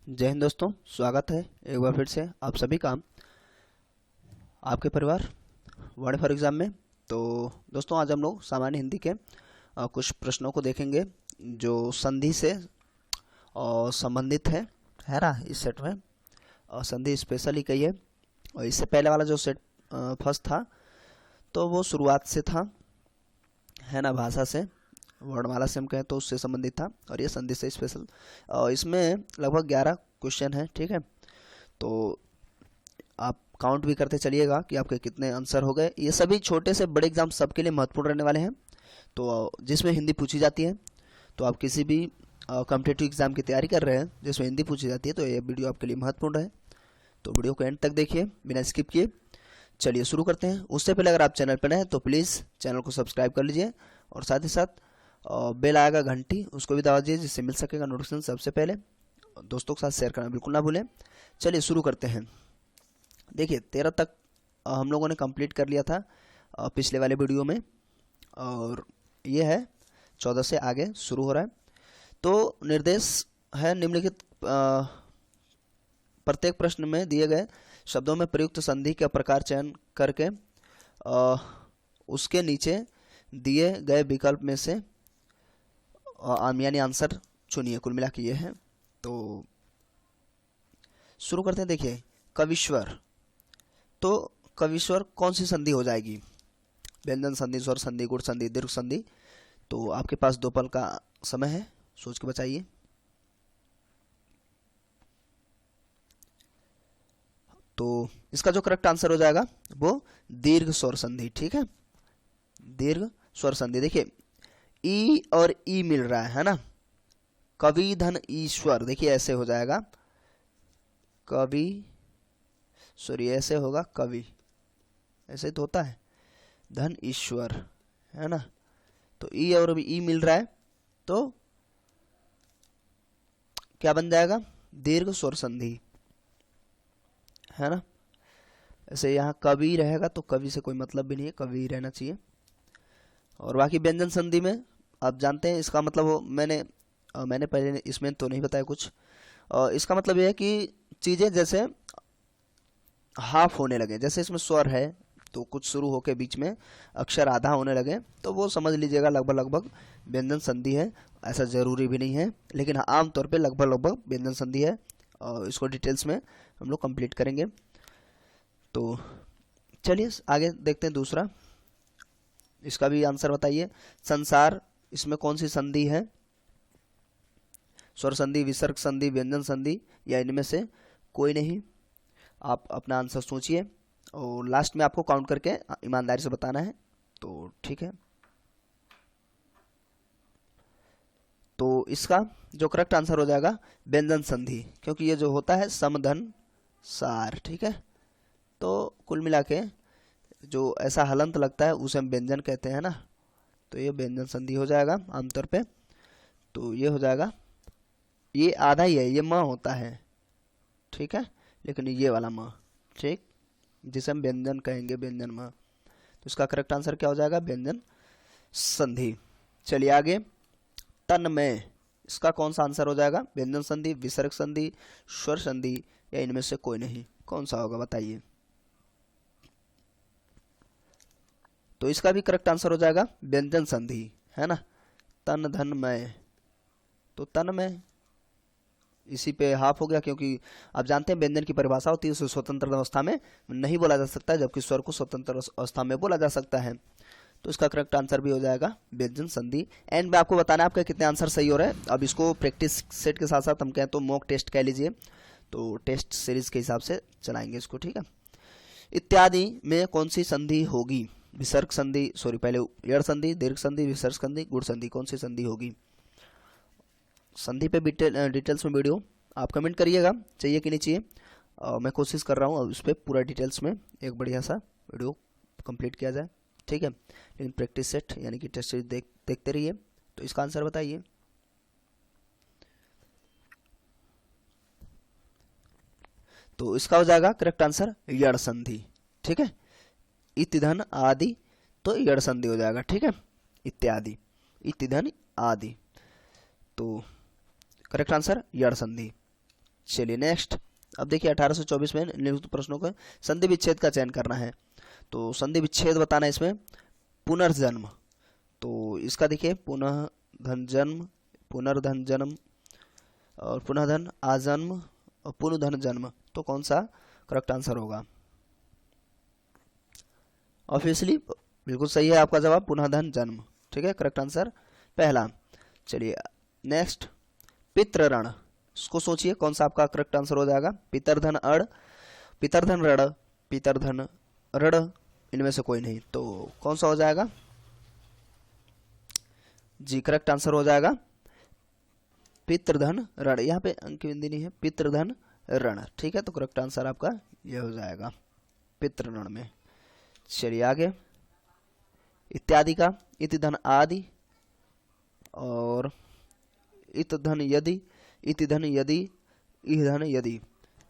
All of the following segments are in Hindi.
जय हिंद दोस्तों, स्वागत है एक बार फिर से आप सभी का आपके परिवार वर्ड फॉर एग्जाम में। तो दोस्तों, आज हम लोग सामान्य हिंदी के कुछ प्रश्नों को देखेंगे जो संधि से संबंधित है ना। इस सेट में संधि स्पेशली कही है, और इससे पहले वाला जो सेट फर्स्ट था तो वो शुरुआत से था, है ना, भाषा से, वर्णमाला से हम कहें तो उससे संबंधित था, और ये संधि से स्पेशल। इसमें लगभग 11 क्वेश्चन हैं, ठीक है। तो आप काउंट भी करते चलिएगा कि आपके कितने आंसर हो गए। ये सभी छोटे से बड़े एग्जाम सबके लिए महत्वपूर्ण रहने वाले हैं, तो जिसमें हिंदी पूछी जाती है। तो आप किसी भी कॉम्पिटिटिव एग्जाम की तैयारी कर रहे हैं जिसमें हिंदी पूछी जाती है तो ये वीडियो आपके लिए महत्वपूर्ण है। तो वीडियो को एंड तक देखिए बिना स्किप किए। चलिए शुरू करते हैं। उससे पहले अगर आप चैनल पर नए हैं तो प्लीज़ चैनल को सब्सक्राइब कर लीजिए, और साथ ही साथ बेल आएगा घंटी, उसको भी दबा दीजिए जिससे मिल सकेगा नोटिफिकेशन सबसे पहले। दोस्तों के साथ शेयर करना बिल्कुल ना भूलें। चलिए शुरू करते हैं। देखिए 13 तक हम लोगों ने कंप्लीट कर लिया था पिछले वाले वीडियो में, और ये है 14 से आगे शुरू हो रहा है। तो निर्देश है निम्नलिखित प्रत्येक प्रश्न में दिए गए शब्दों में प्रयुक्त संधि का प्रकार चयन करके उसके नीचे दिए गए विकल्प में से यानी आंसर चुनिए। कुल मिला के ये है। तो शुरू करते हैं। देखिए कविश्वर, तो कविश्वर कौन सी संधि हो जाएगी? व्यंजन संधि, स्वर संधि, गुण संधि, दीर्घ संधि। तो आपके पास 2 पल का समय है, सोच के बताइए। तो इसका जो करेक्ट आंसर हो जाएगा वो दीर्घ स्वर संधि, ठीक है, दीर्घ स्वर संधि। देखिए ई और ई मिल रहा है ना, कवि धन ईश्वर। देखिए ऐसे हो जाएगा कवि, सॉरी ऐसे होगा कवि, ऐसे तो होता है, धन ईश्वर, है ना। तो ई और ई मिल रहा है तो क्या बन जाएगा? दीर्घ स्वर संधि, है ना। ऐसे यहाँ कवि रहेगा तो कवि से कोई मतलब भी नहीं है, कवि रहना चाहिए। और बाकी व्यंजन संधि में आप जानते हैं इसका मतलब हो, मैंने पहले इसमें तो नहीं बताया कुछ। इसका मतलब यह है कि चीज़ें जैसे हाफ होने लगे, जैसे इसमें स्वर है तो कुछ शुरू होके बीच में अक्षर आधा होने लगे तो वो समझ लीजिएगा लगभग लगभग व्यंजन संधि है। ऐसा ज़रूरी भी नहीं है, लेकिन आमतौर पे लगभग लगभग व्यंजन संधि है। और इसको डिटेल्स में हम लोग कंप्लीट करेंगे। तो चलिए आगे देखते हैं दूसरा। इसका भी आंसर बताइए। संसार, इसमें कौन सी संधि है? स्वर संधि, विसर्ग संधि, व्यंजन संधि, या इनमें से कोई नहीं? आप अपना आंसर सोचिए और लास्ट में आपको काउंट करके ईमानदारी से बताना है। तो ठीक है। तो इसका जो करेक्ट आंसर हो जाएगा व्यंजन संधि, क्योंकि ये जो होता है समधन सार, ठीक है। तो कुल मिला के जो ऐसा हलंत लगता है उसे हम व्यंजन कहते हैं ना, तो ये व्यंजन संधि हो जाएगा आमतौर पे। तो ये हो जाएगा, ये आधा ही है, ये म होता है, ठीक है, लेकिन ये वाला म, ठीक, जिसे हम व्यंजन कहेंगे, व्यंजन म। तो इसका करेक्ट आंसर क्या हो जाएगा? व्यंजन संधि। चलिए आगे। तन्मय, इसका कौन सा आंसर हो जाएगा? व्यंजन संधि, विसर्ग संधि, स्वर संधि, या इनमें से कोई नहीं? कौन सा होगा बताइए। तो इसका भी करेक्ट आंसर हो जाएगा व्यंजन संधि, है ना। तन धन मय, तो तन्मय इसी पे हाफ हो गया, क्योंकि आप जानते हैं व्यंजन की परिभाषा होती है उसे स्वतंत्र अवस्था में नहीं बोला जा सकता, जबकि स्वर को स्वतंत्र अवस्था में बोला जा सकता है। तो इसका करेक्ट आंसर भी हो जाएगा व्यंजन संधि। एंड में आपको बताना है आपके कितने आंसर सही हो रहे हैं। अब इसको प्रैक्टिस सेट के साथ साथ हम कहें तो मॉक टेस्ट कह लीजिए, तो टेस्ट सीरीज के हिसाब से चलाएंगे इसको, ठीक है। इत्यादि में कौन सी संधि होगी? विसर्ग संधि, सॉरी पहले यड़ संधि, दीर्घ संधि, विसर्ग संधि, गुण संधि, कौन सी संधि होगी? संधि पे डिटेल्स में वीडियो आप कमेंट करिएगा चाहिए कि नहीं चाहिए। मैं कोशिश कर रहा हूँ उस पर पूरा डिटेल्स में एक बढ़िया सा वीडियो कंप्लीट किया जाए, ठीक है। लेकिन प्रैक्टिस सेट यानी कि टेस्ट सीरीज देखते रहिए। तो इसका आंसर बताइए। तो इसका हो जाएगा करेक्ट आंसर यड़ संधि, ठीक है। इति धन आदि, तो यड़ संधि हो जाएगा, ठीक है। इत्यादि, इति धन आदि, तो करेक्ट आंसर यड़ संधि। चलिए नेक्स्ट, अब देखिए 1824 में निम्नलिखित प्रश्नों का संधि विच्छेद का चयन करना है। तो संधि विच्छेद बताना है इसमें पुनर्जन्म। तो इसका देखिए पुनः धन जन्म, पुनर्धन जन्म और पुनः धन आजन्म और पुनर्धन जन्म। तो कौन सा करेक्ट आंसर होगा? ऑब्वियसली बिल्कुल सही है आपका जवाब, पुनः धन जन्म। ठीक है, करेक्ट आंसर पहला। चलिए नेक्स्ट, पितृऋण, इसको सोचिए कौन सा आपका करेक्ट आंसर हो जाएगा? पितरधन अड़, पितरधन ऋण, पितरधन ऋण, इनमें से कोई नहीं। तो कौन सा हो जाएगा? जी करेक्ट आंसर हो जाएगा पितृधन ऋण। यहाँ पे अंक बिंदी नहीं है, पितृधन ऋण। ठीक है, तो करेक्ट आंसर आपका यह हो जाएगा पितृऋण में। चलिए आगे, इत्यादि का इति धन आदि और इत धन यदि, इति धन यदि, इह धन यदि।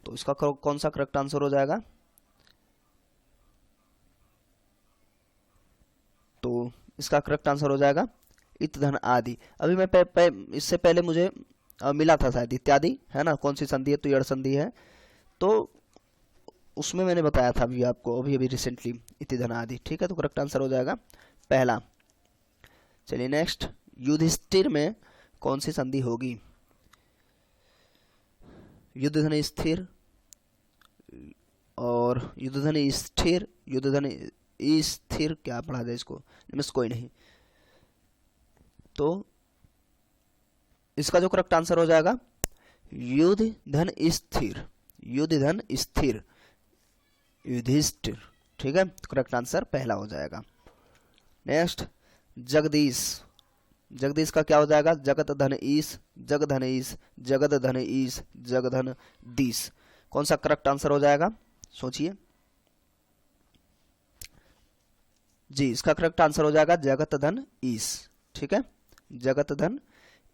तो इसका कौन सा करेक्ट आंसर हो जाएगा? तो इसका करेक्ट आंसर हो जाएगा इत धन आदि। अभी मैं इससे पहले मुझे मिला था शायद इत्यादि, है ना? कौन सी संधि है? तो यड़ संधि है। तो उसमें मैंने बताया था अभी आपको, अभी रिसेंटली, इति धन आदि। ठीक है, तो करेक्ट आंसर हो जाएगा पहला। चलिए नेक्स्ट, युधिष्ठिर में कौन सी संधि होगी? युद्ध धन स्थिर और युद्ध धन स्थिर, युद्ध धन स्थिर, क्या पढ़ा जाए इसको? इनमें कोई नहीं। तो इसका जो करेक्ट आंसर हो जाएगा युद्ध धन स्थिर, युद्ध धन स्थिर, युधिष्ठिर। ठीक है, करेक्ट आंसर पहला हो जाएगा। नेक्स्ट, जगदीश, जगदीश का क्या हो जाएगा? जगत धन ईश, जग धन ईश, जगत धन ईश, जग धन दीश। कौन सा करेक्ट आंसर हो जाएगा? सोचिए। जी इसका करेक्ट आंसर हो जाएगा जगत धन ईश। ठीक है, जगत धन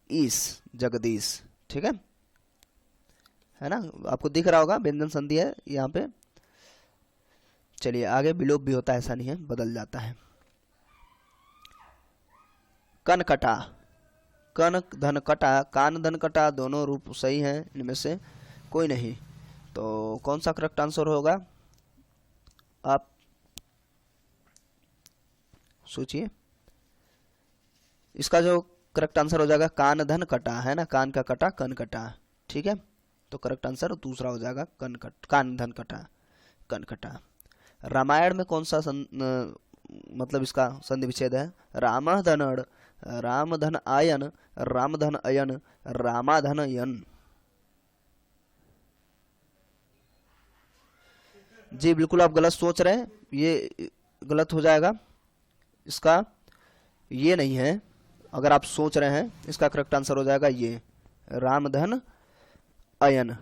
ईश, जगदीश। ठीक है ना? आपको दिख रहा होगा व्यंजन संधि है यहाँ पे। चलिए आगे, विलोप भी होता है, ऐसा नहीं है, बदल जाता है। कनकटा, कन धन कटा, कान धन कटा, दोनों रूप सही हैं, इनमें से कोई नहीं। तो कौन सा करेक्ट आंसर होगा? आप सोचिए। इसका जो करेक्ट आंसर हो जाएगा कान धन कटा, है ना? कान का कटा, कन कटा। ठीक है, तो करेक्ट आंसर दूसरा हो जाएगा कान धन कटा, कन कटा। रामायण में कौन सा मतलब इसका संधि विच्छेद है? राम धन अड़, राम धन आयन, राम धन अयन, रामाधन यन। जी बिल्कुल आप गलत सोच रहे हैं, ये गलत हो जाएगा। इसका ये नहीं है, अगर आप सोच रहे हैं, इसका करेक्ट आंसर हो जाएगा ये रामधन अयन।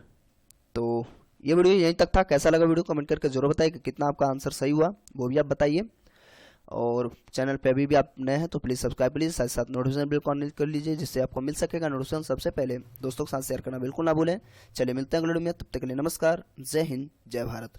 तो ये वीडियो यहीं तक था। कैसा लगा वीडियो कमेंट करके जरूर बताइए कि कितना आपका आंसर सही हुआ, वो भी आप बताइए। और चैनल पे अभी भी आप नए हैं तो प्लीज़ सब्सक्राइब लीजिए, साथ साथ नोटिफिकेशन बिल ऑन कर लीजिए, जिससे आपको मिल सकेगा नोटिफिकेशन सबसे पहले। दोस्तों के साथ शेयर करना बिल्कुल ना भूलें। चलिए मिलते हैं अगले वीडियो में, तब तक के लिए नमस्कार, जय हिंद, जय भारत।